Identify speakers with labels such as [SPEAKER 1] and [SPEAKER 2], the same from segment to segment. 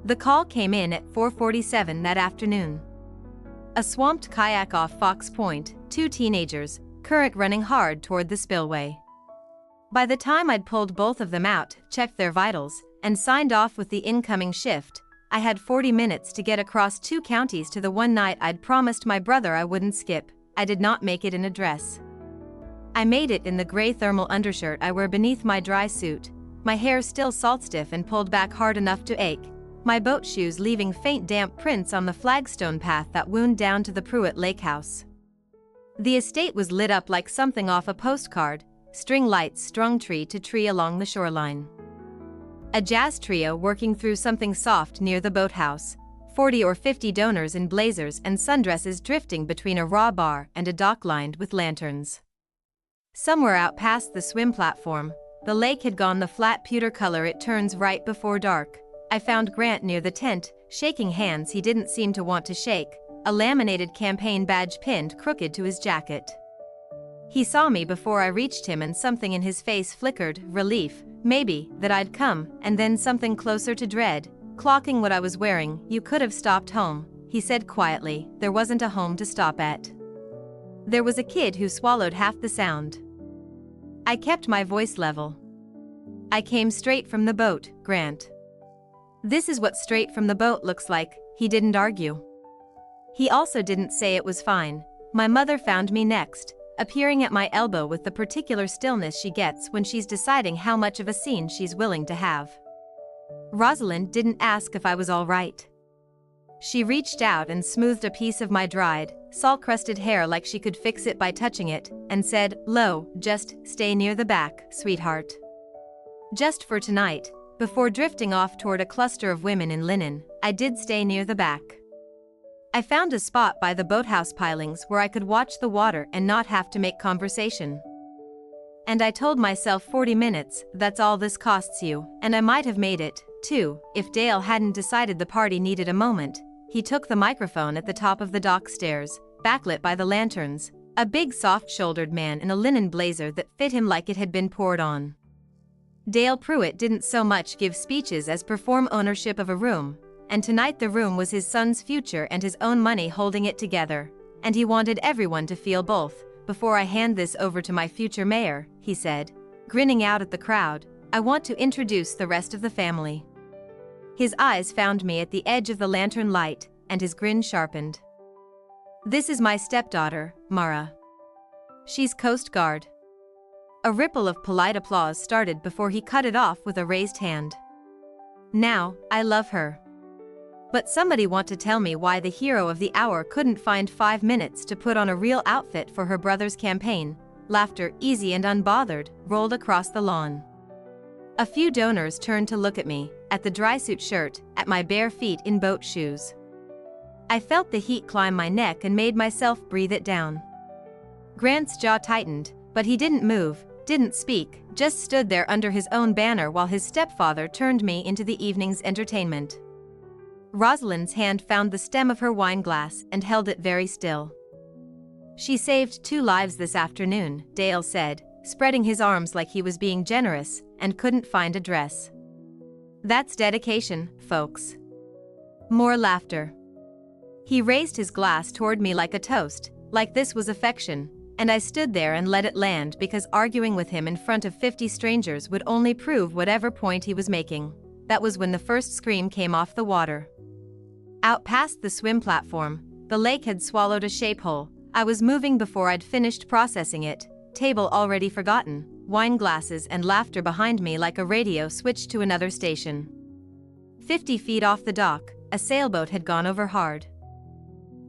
[SPEAKER 1] The call came in at 4:47 that afternoon. A swamped kayak off Fox Point, two teenagers, current running hard toward the spillway. By the time I'd pulled both of them out, checked their vitals, and signed off with the incoming shift, I had 40 minutes to get across 2 counties to the one night I'd promised my brother I wouldn't skip. I did not make it in a dress. I made it in the gray thermal undershirt I wear beneath my dry suit, my hair still salt-stiff and pulled back hard enough to ache, my boat shoes leaving faint damp prints on the flagstone path that wound down to the Pruitt Lake House. The estate was lit up like something off a postcard, string lights strung tree to tree along the shoreline. A jazz trio working through something soft near the boathouse, 40 or 50 donors in blazers and sundresses drifting between a raw bar and a dock lined with lanterns. Somewhere out past the swim platform, the lake had gone the flat pewter color it turns right before dark. I found Grant near the tent, shaking hands he didn't seem to want to shake, a laminated campaign badge pinned crooked to his jacket. He saw me before I reached him and something in his face flickered, relief, maybe, that I'd come, and then something closer to dread. Clocking what I was wearing, "You could have stopped home," he said quietly. There wasn't a home to stop at. There was a kid who swallowed half the sound. I kept my voice level. "I came straight from the boat, Grant." "This is what straight from the boat looks like," he didn't argue. He also didn't say it was fine. My mother found me next, appearing at my elbow with the particular stillness she gets when she's deciding how much of a scene she's willing to have. Rosalind didn't ask if I was all right. She reached out and smoothed a piece of my dried, salt-crusted hair like she could fix it by touching it, and said, "Lo, just stay near the back, sweetheart. Just for tonight." Before drifting off toward a cluster of women in linen, I did stay near the back. I found a spot by the boathouse pilings where I could watch the water and not have to make conversation. And I told myself 40 minutes, that's all this costs you, and I might have made it, too, if Dale hadn't decided the party needed a moment. He took the microphone at the top of the dock stairs, backlit by the lanterns, a big soft-shouldered man in a linen blazer that fit him like it had been poured on. Dale Pruitt didn't so much give speeches as perform ownership of a room, and tonight the room was his son's future and his own money holding it together, and he wanted everyone to feel both. "Before I hand this over to my future mayor," he said, grinning out at the crowd, "I want to introduce the rest of the family." His eyes found me at the edge of the lantern light, and his grin sharpened. "This is my stepdaughter, Mara. She's Coast Guard." A ripple of polite applause started before he cut it off with a raised hand. "Now, I love her. But somebody want to tell me why the hero of the hour couldn't find 5 minutes to put on a real outfit for her brother's campaign?" Laughter, easy and unbothered, rolled across the lawn. A few donors turned to look at me, at the dry suit shirt, at my bare feet in boat shoes. I felt the heat climb my neck and made myself breathe it down. Grant's jaw tightened, but he didn't move, didn't speak, just stood there under his own banner while his stepfather turned me into the evening's entertainment. Rosalind's hand found the stem of her wine glass and held it very still. "She saved 2 lives this afternoon," Dale said, spreading his arms like he was being generous, and couldn't find a dress. "That's dedication, folks." More laughter. He raised his glass toward me like a toast, like this was affection, and I stood there and let it land because arguing with him in front of 50 strangers would only prove whatever point he was making. That was when the first scream came off the water. Out past the swim platform, the lake had swallowed a shape hole. I was moving before I'd finished processing it, table already forgotten, wine glasses and laughter behind me like a radio switched to another station. 50 feet off the dock, a sailboat had gone over hard.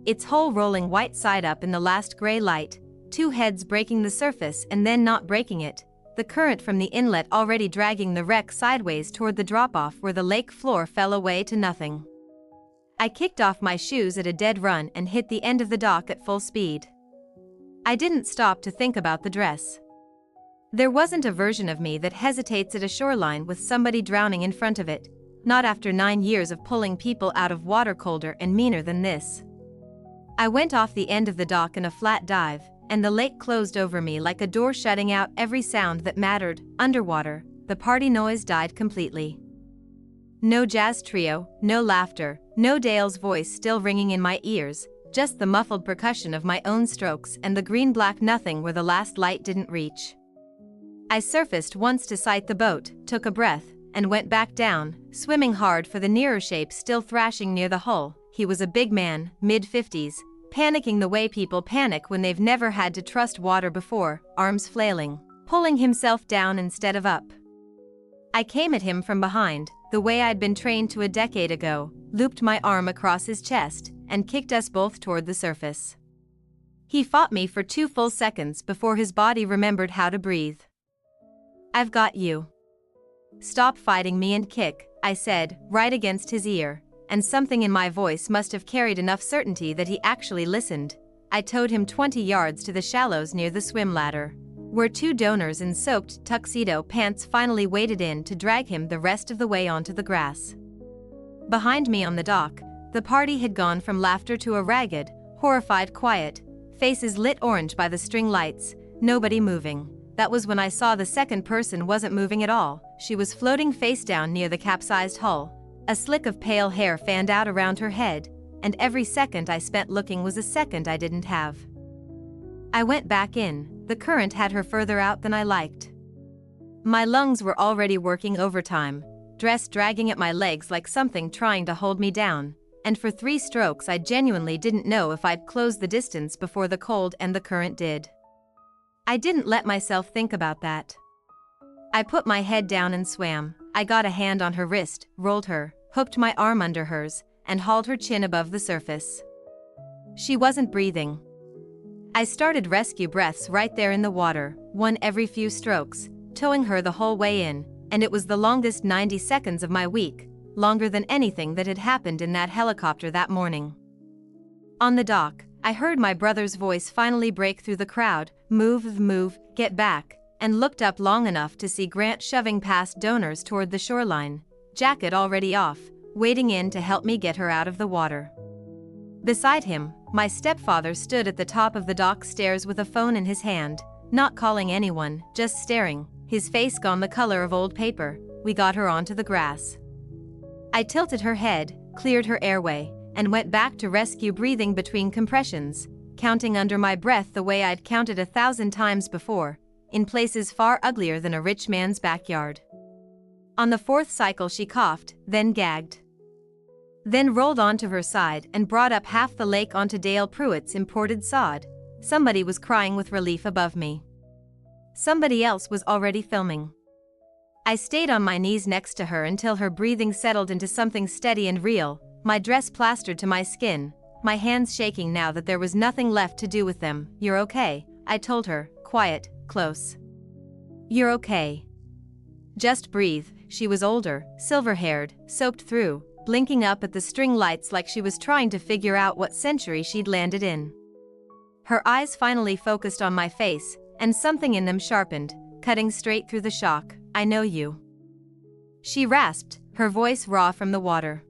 [SPEAKER 1] Its hull rolling white side up in the last gray light, 2 heads breaking the surface and then not breaking it, the current from the inlet already dragging the wreck sideways toward the drop-off where the lake floor fell away to nothing. I kicked off my shoes at a dead run and hit the end of the dock at full speed. I didn't stop to think about the dress. There wasn't a version of me that hesitates at a shoreline with somebody drowning in front of it, not after 9 years of pulling people out of water colder and meaner than this. I went off the end of the dock in a flat dive, and the lake closed over me like a door shutting out every sound that mattered. Underwater, the party noise died completely. No jazz trio, no laughter, no Dale's voice still ringing in my ears, just the muffled percussion of my own strokes and the green-black nothing where the last light didn't reach. I surfaced once to sight the boat, took a breath, and went back down, swimming hard for the nearer shape still thrashing near the hull. He was a big man, mid-50s, panicking the way people panic when they've never had to trust water before, arms flailing, pulling himself down instead of up. I came at him from behind, the way I'd been trained to a decade ago, looped my arm across his chest, and kicked us both toward the surface. He fought me for 2 full seconds before his body remembered how to breathe. "I've got you. Stop fighting me and kick," I said, right against his ear, and something in my voice must have carried enough certainty that he actually listened. I towed him 20 yards to the shallows near the swim ladder, where 2 donors in soaked tuxedo pants finally waded in to drag him the rest of the way onto the grass. Behind me on the dock, the party had gone from laughter to a ragged, horrified quiet, faces lit orange by the string lights, nobody moving. That was when I saw the second person wasn't moving at all. She was floating face down near the capsized hull. A slick of pale hair fanned out around her head, and every second I spent looking was a second I didn't have. I went back in. The current had her further out than I liked. My lungs were already working overtime, dress dragging at my legs like something trying to hold me down, and for 3 strokes I genuinely didn't know if I'd close the distance before the cold and the current did. I didn't let myself think about that. I put my head down and swam. I got a hand on her wrist, rolled her, hooked my arm under hers, and hauled her chin above the surface. She wasn't breathing. I started rescue breaths right there in the water, one every few strokes, towing her the whole way in, and it was the longest 90 seconds of my week, longer than anything that had happened in that helicopter that morning. On the dock, I heard my brother's voice finally break through the crowd, "Move, get back," and looked up long enough to see Grant shoving past donors toward the shoreline, jacket already off, wading in to help me get her out of the water. Beside him, my stepfather stood at the top of the dock stairs with a phone in his hand, not calling anyone, just staring, his face gone the color of old paper. We got her onto the grass. I tilted her head, cleared her airway, and went back to rescue breathing between compressions, counting under my breath the way I'd counted 1,000 times before, in places far uglier than a rich man's backyard. On the 4th cycle she coughed, then gagged. Then rolled onto her side and brought up half the lake onto Dale Pruitt's imported sod. Somebody was crying with relief above me. Somebody else was already filming. I stayed on my knees next to her until her breathing settled into something steady and real, my dress plastered to my skin, my hands shaking now that there was nothing left to do with them. "You're okay," I told her, quiet, close. "You're okay. Just breathe." She was older, silver-haired, soaked through, blinking up at the string lights like she was trying to figure out what century she'd landed in. Her eyes finally focused on my face, and something in them sharpened, cutting straight through the shock. "I know you," she rasped, her voice raw from the water.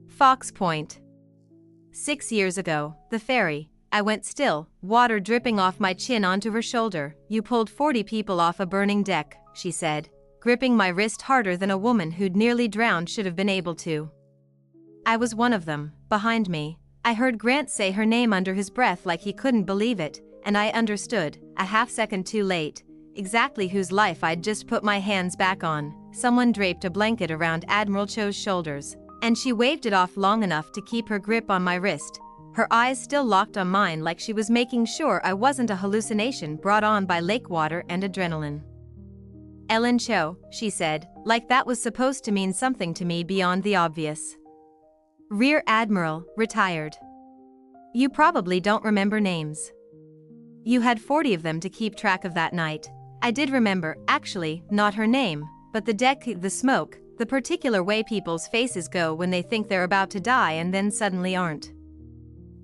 [SPEAKER 1] Fox Point. 6 years ago, the ferry. I went still, water dripping off my chin onto her shoulder. "You pulled 40 people off a burning deck," she said, gripping my wrist harder than a woman who'd nearly drowned should have been able to. I was one of them. Behind me, I heard Grant say her name under his breath like he couldn't believe it, and I understood, a half-second too late, exactly whose life I'd just put my hands back on. Someone draped a blanket around Admiral Cho's shoulders, and she waved it off long enough to keep her grip on my wrist, her eyes still locked on mine like she was making sure I wasn't a hallucination brought on by lake water and adrenaline. "Ellen Cho," she said, like that was supposed to mean something to me beyond the obvious. "Rear Admiral, retired. You probably don't remember names. You had 40 of them to keep track of that night." I did remember, actually, not her name, but the deck, the smoke, the particular way people's faces go when they think they're about to die and then suddenly aren't.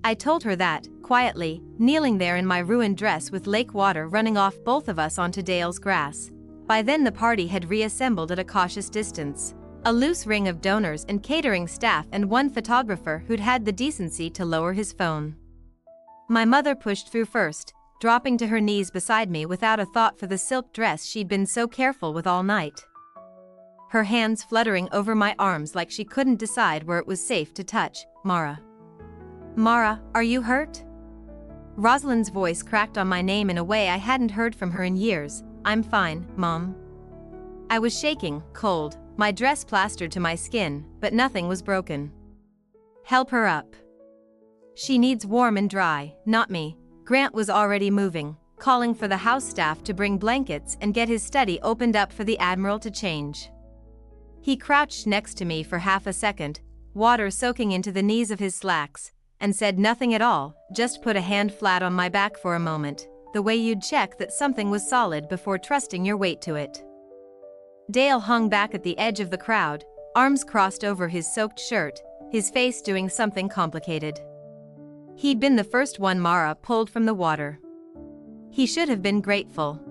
[SPEAKER 1] I told her that, quietly, kneeling there in my ruined dress with lake water running off both of us onto Dale's grass. By then the party had reassembled at a cautious distance. A loose ring of donors and catering staff and one photographer who'd had the decency to lower his phone. My mother pushed through first, dropping to her knees beside me without a thought for the silk dress she'd been so careful with all night. her hands fluttering over my arms like she couldn't decide where it was safe to touch. Mara. Mara, are you hurt? Rosalind's voice cracked on my name in a way I hadn't heard from her in years. I'm fine, Mom. I was shaking, cold, my dress plastered to my skin, but nothing was broken. Help her up. She needs warm and dry, not me. Grant was already moving, calling for the house staff to bring blankets and get his study opened up for the Admiral to change. He crouched next to me for half a second, water soaking into the knees of his slacks, and said nothing at all, just put a hand flat on my back for a moment, the way you'd check that something was solid before trusting your weight to it. Dale hung back at the edge of the crowd, arms crossed over his soaked shirt, his face doing something complicated. He'd been the first one Mara pulled from the water. He should have been grateful.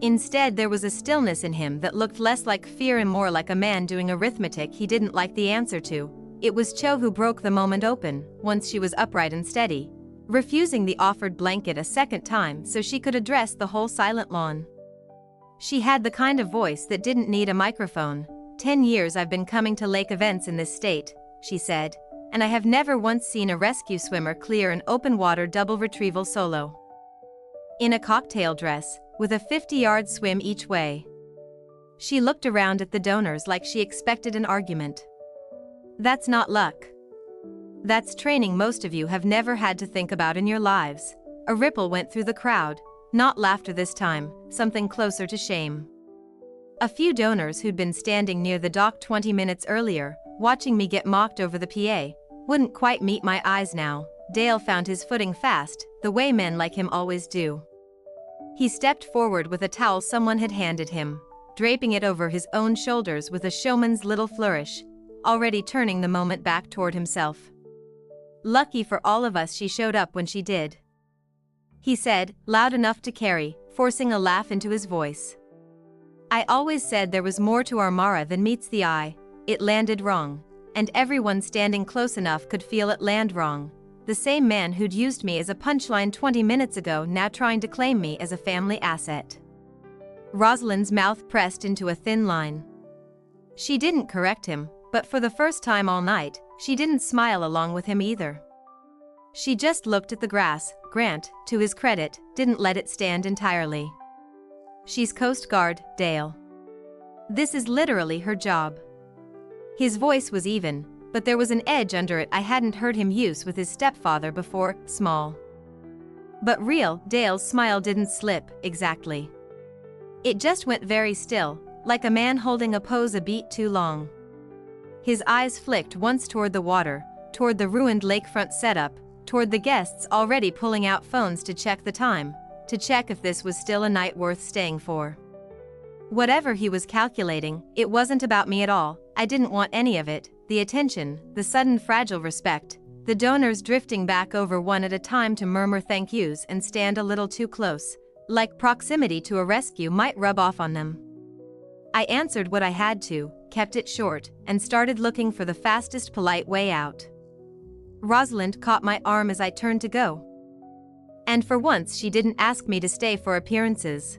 [SPEAKER 1] Instead, there was a stillness in him that looked less like fear and more like a man doing arithmetic he didn't like the answer to. It was Cho who broke the moment open, once she was upright and steady, refusing the offered blanket a second time so she could address the whole silent lawn. She had the kind of voice that didn't need a microphone. 10 years I've been coming to lake events in this state, she said, and I have never once seen a rescue swimmer clear an open water double retrieval solo. In a cocktail dress, with a 50-yard swim each way. She looked around at the donors like she expected an argument. That's not luck. That's training most of you have never had to think about in your lives. A ripple went through the crowd, not laughter this time, something closer to shame. A few donors who'd been standing near the dock 20 minutes earlier, watching me get mocked over the PA, wouldn't quite meet my eyes now. Dale found his footing fast, the way men like him always do. He stepped forward with a towel someone had handed him, draping it over his own shoulders with a showman's little flourish, already turning the moment back toward himself. Lucky for all of us she showed up when she did, he said, loud enough to carry, forcing a laugh into his voice. I always said there was more to our Mara than meets the eye. It landed wrong, and everyone standing close enough could feel it land wrong. The same man who'd used me as a punchline 20 minutes ago now trying to claim me as a family asset. Rosalind's mouth pressed into a thin line. She didn't correct him, but for the first time all night, she didn't smile along with him either. She just looked at the grass. Grant, to his credit, didn't let it stand entirely. She's Coast Guard, Dale. This is literally her job. His voice was even, but there was an edge under it I hadn't heard him use with his stepfather before, small. But real. Dale's smile didn't slip, exactly. It just went very still, like a man holding a pose a beat too long. His eyes flicked once toward the water, toward the ruined lakefront setup, toward the guests already pulling out phones to check the time, to check if this was still a night worth staying for. Whatever he was calculating, it wasn't about me at all. I didn't want any of it, the attention, the sudden fragile respect, the donors drifting back over one at a time to murmur thank yous and stand a little too close, like proximity to a rescue might rub off on them. I answered what I had to, kept it short, and started looking for the fastest polite way out. Rosalind caught my arm as I turned to go. And for once she didn't ask me to stay for appearances.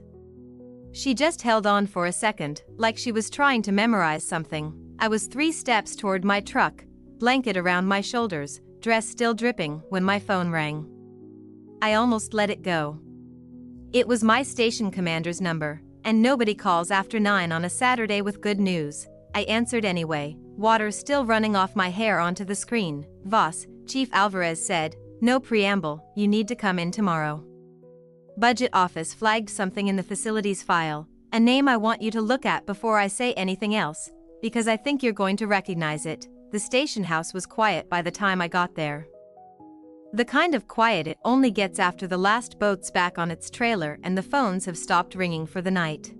[SPEAKER 1] She just held on for a second, like she was trying to memorize something. I was 3 steps toward my truck, blanket around my shoulders, dress still dripping, when my phone rang. I almost let it go. It was my station commander's number, and nobody calls after 9 on a Saturday with good news. I answered anyway, water still running off my hair onto the screen. Voss, Chief Alvarez said, no preamble, you need to come in tomorrow. Budget office flagged something in the facilities file, a name I want you to look at before I say anything else, because I think you're going to recognize it. The station house was quiet by the time I got there. The kind of quiet it only gets after the last boat's back on its trailer and the phones have stopped ringing for the night.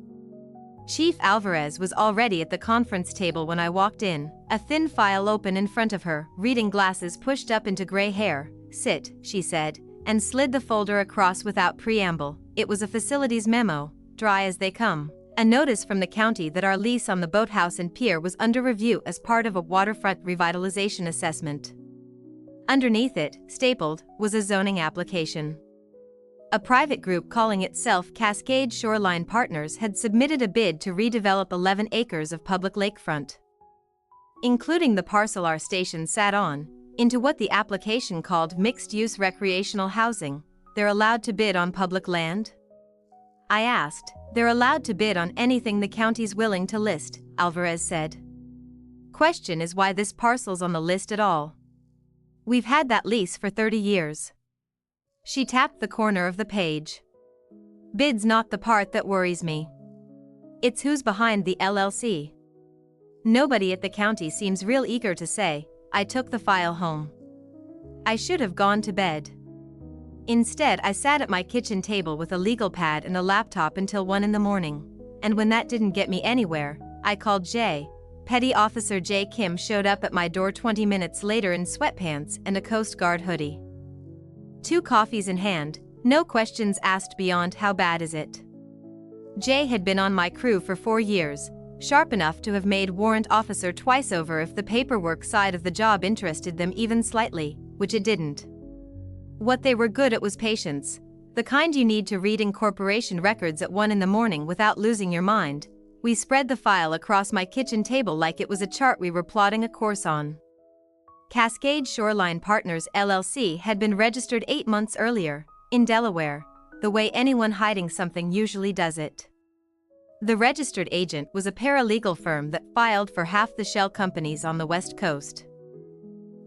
[SPEAKER 1] Chief Alvarez was already at the conference table when I walked in, a thin file open in front of her, reading glasses pushed up into gray hair. Sit, she said, and slid the folder across without preamble. It was a facilities memo, dry as they come. A notice from the county that our lease on the boathouse and pier was under review as part of a waterfront revitalization assessment. Underneath it, stapled, was a zoning application. a private group calling itself Cascade Shoreline Partners had submitted a bid to redevelop 11 acres of public lakefront, including the parcel our station sat on, into what the application called mixed-use recreational housing. They're allowed to bid on public land? I asked. They're allowed to bid on anything the county's willing to list, Alvarez said. Question is why this parcel's on the list at all. We've had that lease for 30 years. She tapped the corner of the page. Bid's not the part that worries me. It's who's behind the LLC. Nobody at the county seems real eager to say. I took the file home. I should have gone to bed. Instead, I sat at my kitchen table with a legal pad and a laptop until 1 in the morning. And when that didn't get me anywhere, I called Jay. Petty Officer Jay Kim showed up at my door 20 minutes later in sweatpants and a Coast Guard hoodie. 2 coffees in hand, no questions asked beyond how bad is it. Jay had been on my crew for 4 years, sharp enough to have made warrant officer twice over if the paperwork side of the job interested them even slightly, which it didn't. What they were good at was patience, the kind you need to read in corporation records at 1 in the morning without losing your mind. We spread the file across my kitchen table like it was a chart we were plotting a course on. Cascade Shoreline Partners LLC had been registered 8 months earlier, in Delaware, the way anyone hiding something usually does it. The registered agent was a paralegal firm that filed for half the shell companies on the West Coast.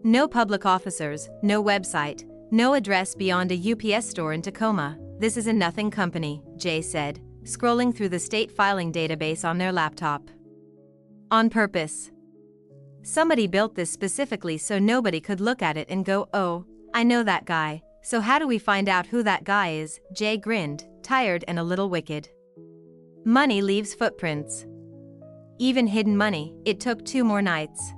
[SPEAKER 1] No public officers, no website, no address beyond a UPS store in Tacoma. This is a nothing company, Jay said, scrolling through the state filing database on their laptop. On purpose. Somebody built this specifically so nobody could look at it and go, oh, I know that guy. So how do we find out who that guy is? Jay grinned, tired and a little wicked. Money leaves footprints. Even hidden money. It took 2 more nights.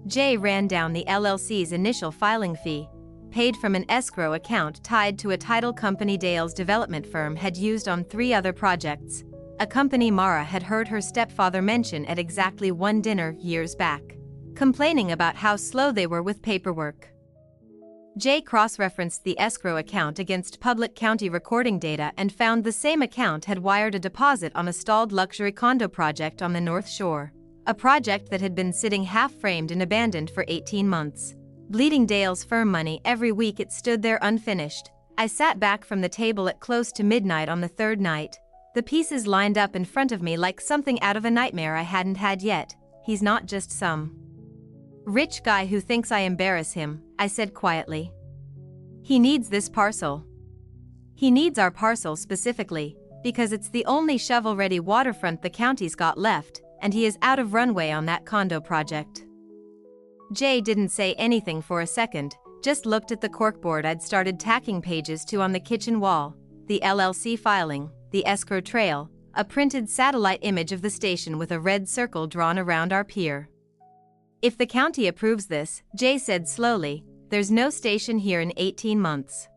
[SPEAKER 1] Jay ran down the LLC's initial filing fee, paid from an escrow account tied to a title company Dale's development firm had used on 3 other projects, a company Mara had heard her stepfather mention at exactly 1 dinner years back, complaining about how slow they were with paperwork. Jay cross-referenced the escrow account against public county recording data and found the same account had wired a deposit on a stalled luxury condo project on the North Shore, a project that had been sitting half-framed and abandoned for 18 months. Bleeding Dale's firm money every week it stood there unfinished. I sat back from the table at close to midnight on the 3rd night, the pieces lined up in front of me like something out of a nightmare I hadn't had yet. He's not just some rich guy who thinks I embarrass him, I said quietly. He needs this parcel. He needs our parcel specifically, because it's the only shovel-ready waterfront the county's got left, and he is out of runway on that condo project. Jay didn't say anything for a second, just looked at the corkboard I'd started tacking pages to on the kitchen wall, the LLC filing, the escrow trail, a printed satellite image of the station with a red circle drawn around our pier. If the county approves this, Jay said slowly, there's no station here in 18 months.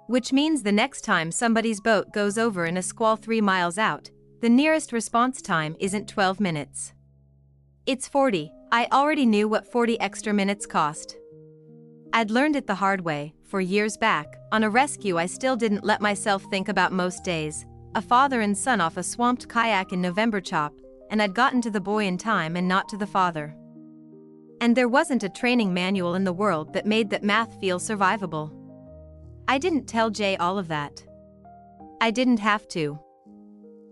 [SPEAKER 1] Which means the next time somebody's boat goes over in a squall 3 miles out, the nearest response time isn't 12 minutes. It's 40. I already knew what 40 extra minutes cost. I'd learned it the hard way, for years back, on a rescue I still didn't let myself think about most days, a father and son off a swamped kayak in November chop, and I'd gotten to the boy in time and not to the father. And there wasn't a training manual in the world that made that math feel survivable. I didn't tell Jay all of that. I didn't have to.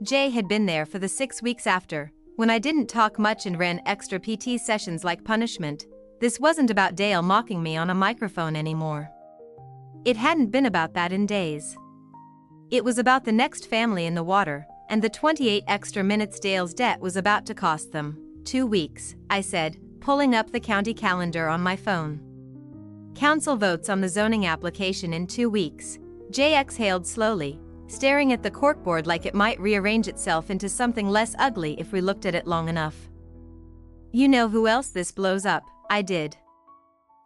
[SPEAKER 1] Jay had been there for the 6 weeks after, when I didn't talk much and ran extra PT sessions like punishment. This wasn't about Dale mocking me on a microphone anymore. It hadn't been about that in days. It was about the next family in the water, and the 28 extra minutes Dale's debt was about to cost them. 2 weeks, I said, pulling up the county calendar on my phone. Council votes on the zoning application in 2 weeks. Jay exhaled slowly, staring at the corkboard like it might rearrange itself into something less ugly if we looked at it long enough. You know who else this blows up? I did.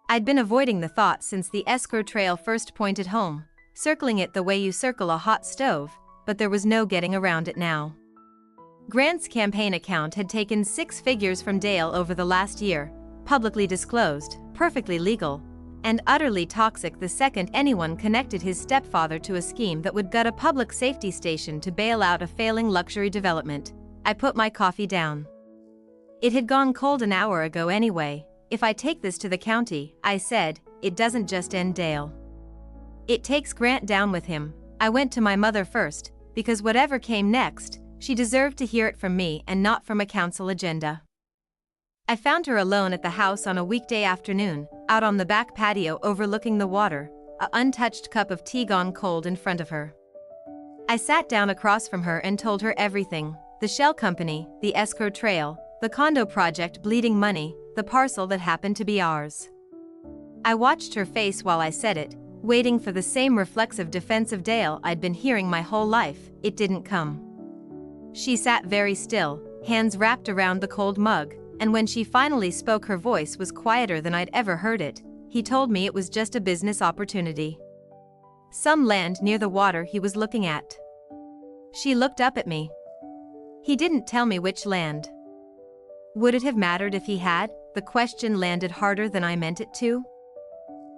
[SPEAKER 1] I'd been avoiding the thought since the escrow trail first pointed home, circling it the way you circle a hot stove, but there was no getting around it now. Grant's campaign account had taken 6 figures from Dale over the last year, publicly disclosed, perfectly legal, and utterly toxic the second anyone connected his stepfather to a scheme that would gut a public safety station to bail out a failing luxury development. I put my coffee down. It had gone cold an hour ago anyway. If I take this to the county, I said, it doesn't just end Dale. It takes Grant down with him. I went to my mother first, because whatever came next, she deserved to hear it from me and not from a council agenda. I found her alone at the house on a weekday afternoon, out on the back patio overlooking the water, a untouched cup of tea gone cold in front of her. I sat down across from her and told her everything: the shell company, the escrow trail, the condo project bleeding money, the parcel that happened to be ours. I watched her face while I said it, waiting for the same reflexive defense of Dale I'd been hearing my whole life. It didn't come. She sat very still, hands wrapped around the cold mug, and when she finally spoke her voice was quieter than I'd ever heard it. He told me it was just a business opportunity. Some land near the water he was looking at. She looked up at me. He didn't tell me which land. Would it have mattered if he had? The question landed harder than I meant it to.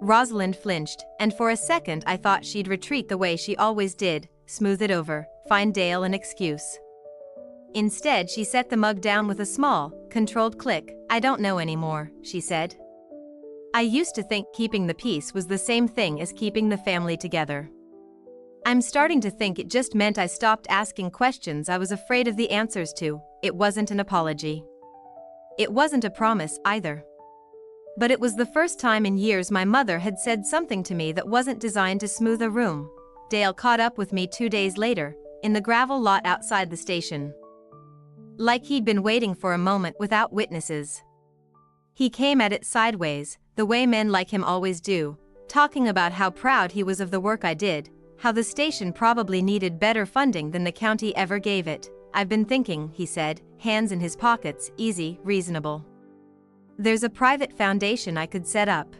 [SPEAKER 1] Rosalind flinched, and for a second I thought she'd retreat the way she always did, smooth it over, find Dale an excuse. Instead, she set the mug down with a small, controlled click. I don't know anymore, she said. I used to think keeping the peace was the same thing as keeping the family together. I'm starting to think it just meant I stopped asking questions I was afraid of the answers to. It wasn't an apology. It wasn't a promise either. But it was the first time in years my mother had said something to me that wasn't designed to smooth a room. Dale caught up with me 2 days later, in the gravel lot outside the station. Like he'd been waiting for a moment without witnesses. He came at it sideways, the way men like him always do, talking about how proud he was of the work I did, how the station probably needed better funding than the county ever gave it. I've been thinking, he said, hands in his pockets, easy, reasonable. There's a private foundation I could set up.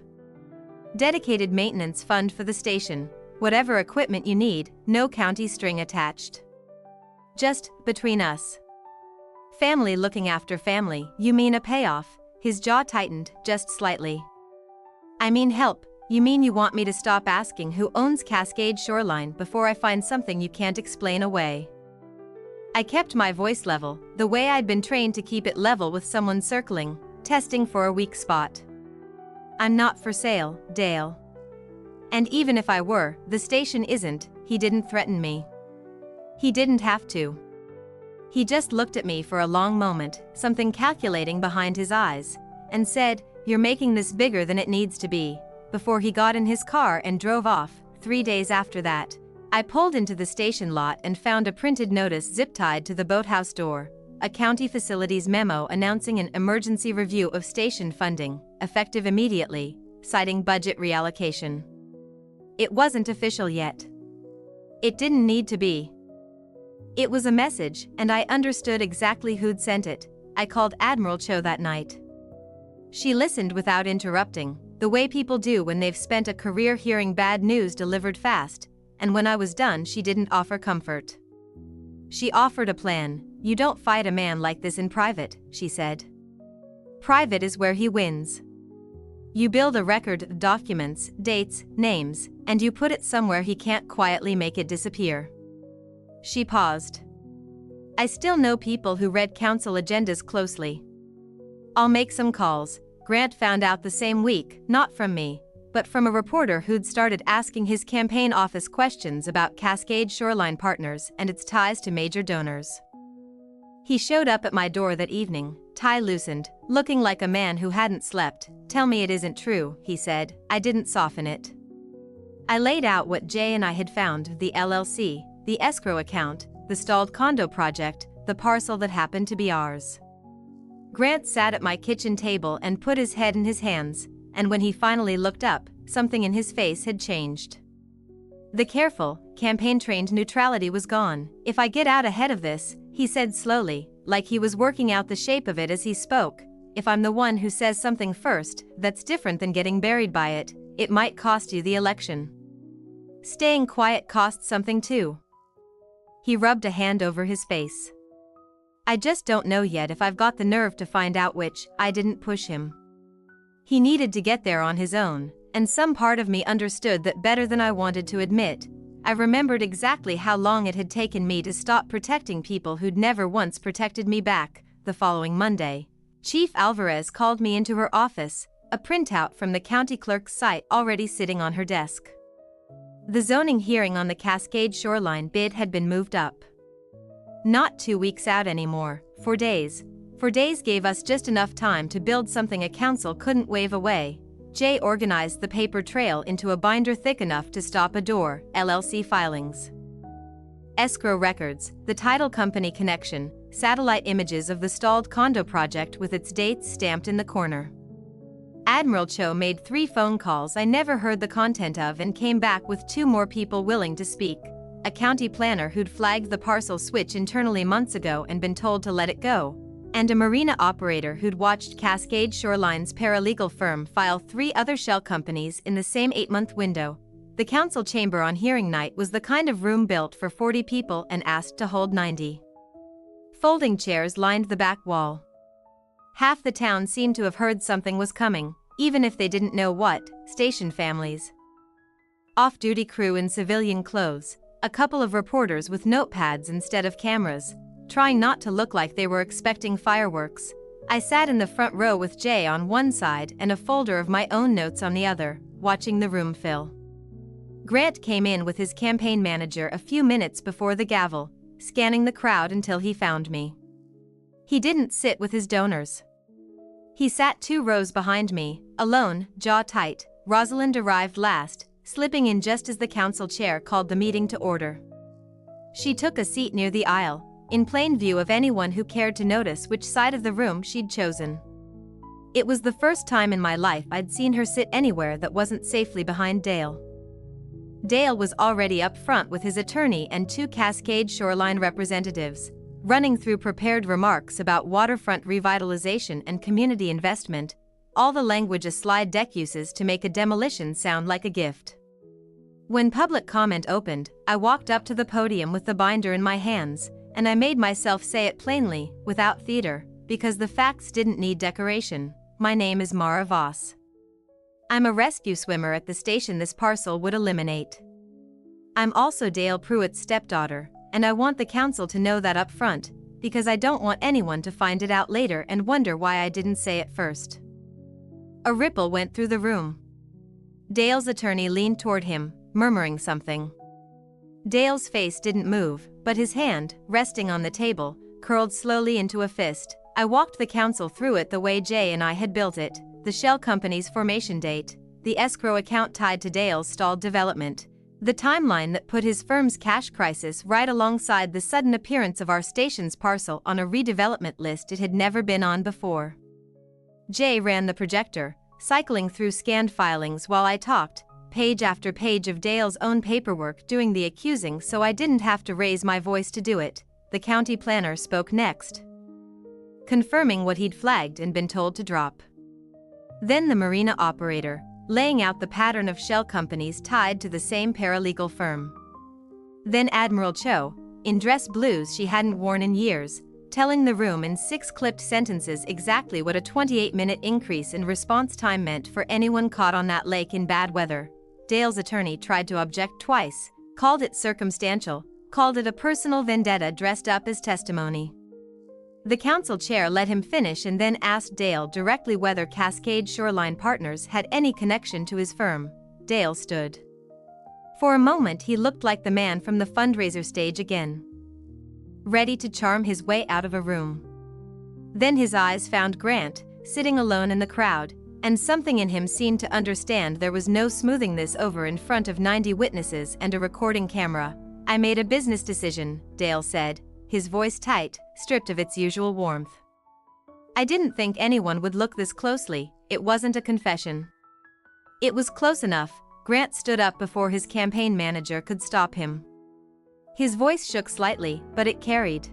[SPEAKER 1] Dedicated maintenance fund for the station, whatever equipment you need, no county string attached. Just, between us. Family looking after family. You mean a payoff? His jaw tightened, just slightly. I mean help. You mean you want me to stop asking who owns Cascade Shoreline before I find something you can't explain away? I kept my voice level, the way I'd been trained to keep it level with someone circling, testing for a weak spot. I'm not for sale, Dale. And even if I were, the station isn't. He didn't threaten me. He didn't have to. He just looked at me for a long moment, something calculating behind his eyes, and said, "You're making this bigger than it needs to be," before he got in his car and drove off. 3 days after that, I pulled into the station lot and found a printed notice zip-tied to the boathouse door, a county facilities memo announcing an emergency review of station funding, effective immediately, citing budget reallocation. It wasn't official yet. It didn't need to be. It was a message, and I understood exactly who'd sent it. I called Admiral Cho that night. She listened without interrupting, the way people do when they've spent a career hearing bad news delivered fast, and when I was done she didn't offer comfort. She offered a plan. "You don't fight a man like this in private," she said. "Private is where he wins. You build a record of documents, dates, names, and you put it somewhere he can't quietly make it disappear." She paused. "I still know people who read council agendas closely. I'll make some calls." Grant found out the same week, not from me, but from a reporter who'd started asking his campaign office questions about Cascade Shoreline Partners and its ties to major donors. He showed up at my door that evening, tie loosened, looking like a man who hadn't slept. "Tell me it isn't true," he said. I didn't soften it. I laid out what Jay and I had found: the LLC, the escrow account, the stalled condo project, the parcel that happened to be ours. Grant sat at my kitchen table and put his head in his hands, and when he finally looked up, something in his face had changed. The careful, campaign-trained neutrality was gone. "If I get out ahead of this," he said slowly, like he was working out the shape of it as he spoke, "if I'm the one who says something first that's different than getting buried by it, it might cost you the election. Staying quiet costs something too." He rubbed a hand over his face. "I just don't know yet if I've got the nerve to find out which." I didn't push him. He needed to get there on his own, and some part of me understood that better than I wanted to admit. I remembered exactly how long it had taken me to stop protecting people who'd never once protected me back. The following Monday, Chief Alvarez called me into her office, a printout from the county clerk's site already sitting on her desk. The zoning hearing on the Cascade Shoreline bid had been moved up. Not 2 weeks out anymore, 4 days. 4 days gave us just enough time to build something a council couldn't wave away. Jay organized the paper trail into a binder thick enough to stop a door, LLC filings, escrow records, the title company connection, satellite images of the stalled condo project with its dates stamped in the corner. Admiral Cho made 3 phone calls I never heard the content of and came back with 2 more people willing to speak. A county planner who'd flagged the parcel switch internally months ago and been told to let it go, and a marina operator who'd watched Cascade Shoreline's paralegal firm file 3 other shell companies in the same 8-month window. The council chamber on hearing night was the kind of room built for 40 people and asked to hold 90. Folding chairs lined the back wall. Half the town seemed to have heard something was coming, even if they didn't know what. Station families, off-duty crew in civilian clothes, a couple of reporters with notepads instead of cameras, trying not to look like they were expecting fireworks. I sat in the front row with Jay on one side and a folder of my own notes on the other, watching the room fill. Grant came in with his campaign manager a few minutes before the gavel, scanning the crowd until he found me. He didn't sit with his donors. He sat 2 rows behind me, alone, jaw tight. Rosalind arrived last, slipping in just as the council chair called the meeting to order. She took a seat near the aisle, in plain view of anyone who cared to notice which side of the room she'd chosen. It was the first time in my life I'd seen her sit anywhere that wasn't safely behind Dale. Dale was already up front with his attorney and 2 Cascade Shoreline representatives, running through prepared remarks about waterfront revitalization and community investment, all the language a slide deck uses to make a demolition sound like a gift. When public comment opened, I walked up to the podium with the binder in my hands, and I made myself say it plainly, without theater, because the facts didn't need decoration. My name is Mara Voss. I'm a rescue swimmer at the station this parcel would eliminate. I'm also Dale Pruitt's stepdaughter, and I want the council to know that up front, because I don't want anyone to find it out later and wonder why I didn't say it first. A ripple went through the room. Dale's attorney leaned toward him, murmuring something. Dale's face didn't move, but his hand, resting on the table, curled slowly into a fist. I walked the council through it the way Jay and I had built it: the shell company's formation date, the escrow account tied to Dale's stalled development, the timeline that put his firm's cash crisis right alongside the sudden appearance of our station's parcel on a redevelopment list it had never been on before. Jay ran the projector, cycling through scanned filings while I talked, page after page of Dale's own paperwork doing the accusing so I didn't have to raise my voice to do it. The county planner spoke next, confirming what he'd flagged and been told to drop. Then the marina operator, laying out the pattern of shell companies tied to the same paralegal firm. Then Admiral Cho, in dress blues she hadn't worn in years, telling the room in 6 clipped sentences exactly what a 28-minute increase in response time meant for anyone caught on that lake in bad weather. Dale's attorney tried to object twice, called it circumstantial, called it a personal vendetta dressed up as testimony. The council chair let him finish and then asked Dale directly whether Cascade Shoreline Partners had any connection to his firm. Dale stood. For a moment he looked like the man from the fundraiser stage again, ready to charm his way out of a room. Then his eyes found Grant, sitting alone in the crowd, and something in him seemed to understand there was no smoothing this over in front of 90 witnesses and a recording camera. "I made a business decision," Dale said, his voice tight, stripped of its usual warmth. "I didn't think anyone would look this closely. It wasn't a confession." It was close enough. Grant stood up before his campaign manager could stop him. His voice shook slightly, but it carried.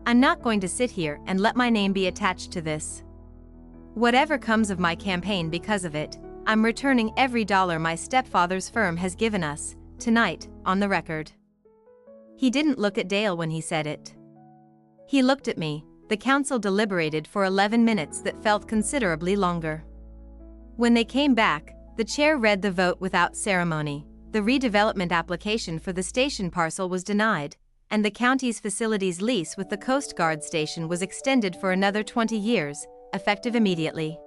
[SPEAKER 1] "I'm not going to sit here and let my name be attached to this. Whatever comes of my campaign because of it, I'm returning every dollar my stepfather's firm has given us, tonight, on the record." He didn't look at Dale when he said it. He looked at me. The council deliberated for 11 minutes that felt considerably longer. When they came back, The chair read the vote without ceremony. The redevelopment application for the station parcel was denied, and the county's facilities lease with the Coast Guard station was extended for another 20 years, effective immediately.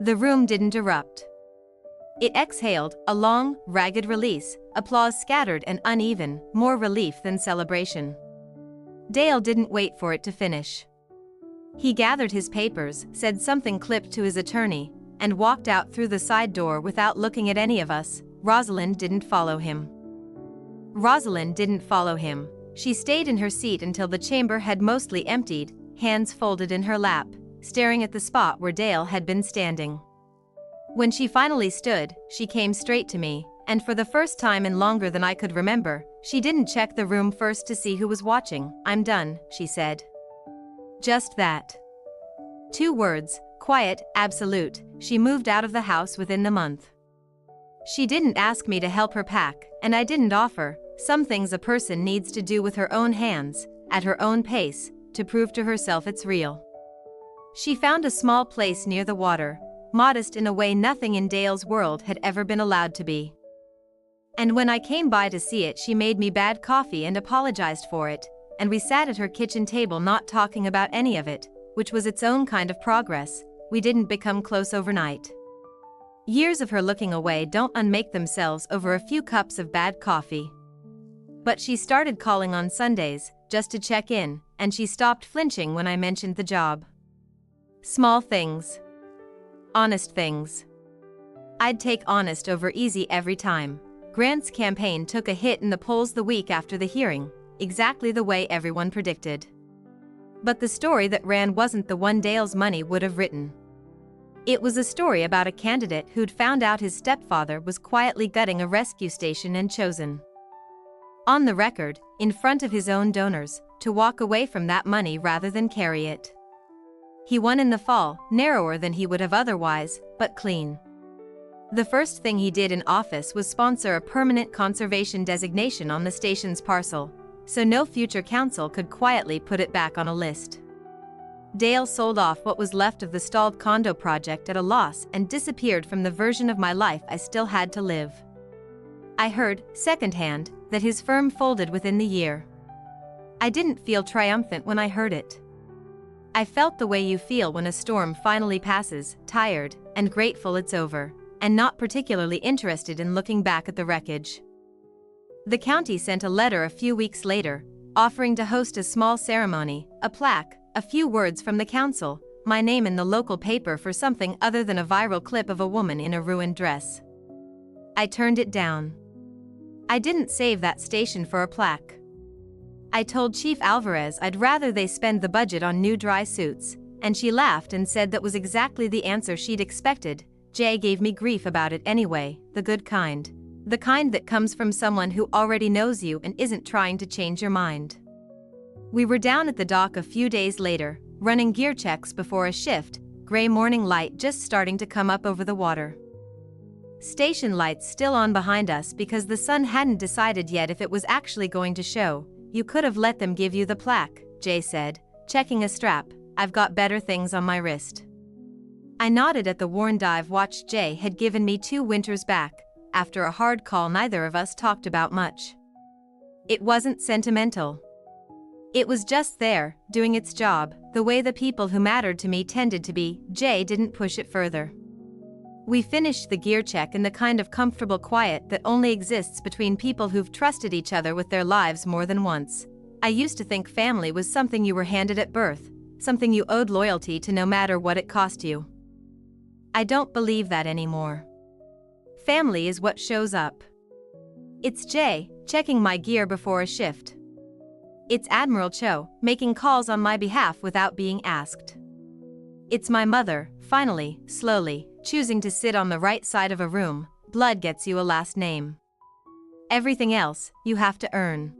[SPEAKER 1] The room didn't erupt. It exhaled, a long, ragged release, applause scattered and uneven, more relief than celebration. Dale didn't wait for it to finish. He gathered his papers, said something clipped to his attorney, and walked out through the side door without looking at any of us. Rosalind didn't follow him. She stayed in her seat until the chamber had mostly emptied, hands folded in her lap, staring at the spot where Dale had been standing. When she finally stood, she came straight to me, and for the first time in longer than I could remember, she didn't check the room first to see who was watching. "I'm done," she said. Just that. 2 words, quiet, absolute. She moved out of the house within the month. She didn't ask me to help her pack, and I didn't offer. Some things a person needs to do with her own hands, at her own pace, to prove to herself it's real. She found a small place near the water, modest in a way nothing in Dale's world had ever been allowed to be. And when I came by to see it, she made me bad coffee and apologized for it, and we sat at her kitchen table not talking about any of it, which was its own kind of progress. We didn't become close overnight. Years of her looking away don't unmake themselves over a few cups of bad coffee. But she started calling on Sundays, just to check in, and she stopped flinching when I mentioned the job. Small things. Honest things. I'd take honest over easy every time. Grant's campaign took a hit in the polls the week after the hearing, exactly the way everyone predicted. But the story that ran wasn't the one Dale's money would have written. It was a story about a candidate who'd found out his stepfather was quietly gutting a rescue station and chosen, on the record, in front of his own donors, to walk away from that money rather than carry it. He won in the fall, narrower than he would have otherwise, but clean. The first thing he did in office was sponsor a permanent conservation designation on the station's parcel, so no future council could quietly put it back on a list. Dale sold off what was left of the stalled condo project at a loss and disappeared from the version of my life I still had to live. I heard, secondhand, that his firm folded within the year. I didn't feel triumphant when I heard it. I felt the way you feel when a storm finally passes, tired and grateful it's over, and not particularly interested in looking back at the wreckage. The county sent a letter a few weeks later, offering to host a small ceremony, a plaque, a few words from the council, my name in the local paper for something other than a viral clip of a woman in a ruined dress. I turned it down. I didn't save that station for a plaque. I told Chief Alvarez I'd rather they spend the budget on new dry suits, and she laughed and said that was exactly the answer she'd expected. Jay gave me grief about it anyway, the good kind. The kind that comes from someone who already knows you and isn't trying to change your mind. We were down at the dock a few days later, running gear checks before a shift, gray morning light just starting to come up over the water. Station lights still on behind us because the sun hadn't decided yet if it was actually going to show. "You could have let them give you the plaque," Jay said, checking a strap. "I've got better things on my wrist." I nodded at the worn dive watch Jay had given me 2 winters back, after a hard call neither of us talked about much. It wasn't sentimental. It was just there, doing its job, the way the people who mattered to me tended to be. Jay didn't push it further. We finished the gear check in the kind of comfortable quiet that only exists between people who've trusted each other with their lives more than once. I used to think family was something you were handed at birth, something you owed loyalty to no matter what it cost you. I don't believe that anymore. Family is what shows up. It's Jay, checking my gear before a shift. It's Admiral Cho, making calls on my behalf without being asked. It's my mother, finally, slowly, choosing to sit on the right side of a room. Blood gets you a last name. Everything else, you have to earn.